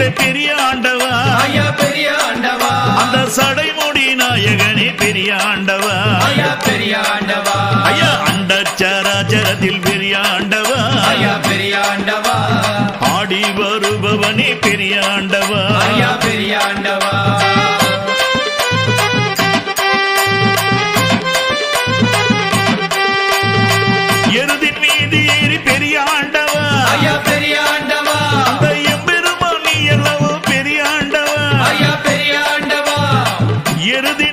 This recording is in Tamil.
மீட்ட பெரிய ஆண்டவா ஐயா பெரிய ஆண்டவா அந்த சடைமுடி நாயகனே பெரிய ஆண்டவா ஐயா பெரிய ஆண்டவா ஐயா அண்ட சராச்சரத்தில் பெரிய ஆண்டவா ஐயா பெரிய ஆண்டவா ஆடி வருபவனே பெரிய ஆண்டவா ஐயா பெரிய ஆண்டவா எருதின் மீது ஏறி பெரிய ஆண்டவா ஐயா பெரிய ஆண்டவா அந்த எம்பெருமான் நீ அல்லவோ பெரிய ஆண்டவா ஐயா பெரிய ஆண்டவா எருதின்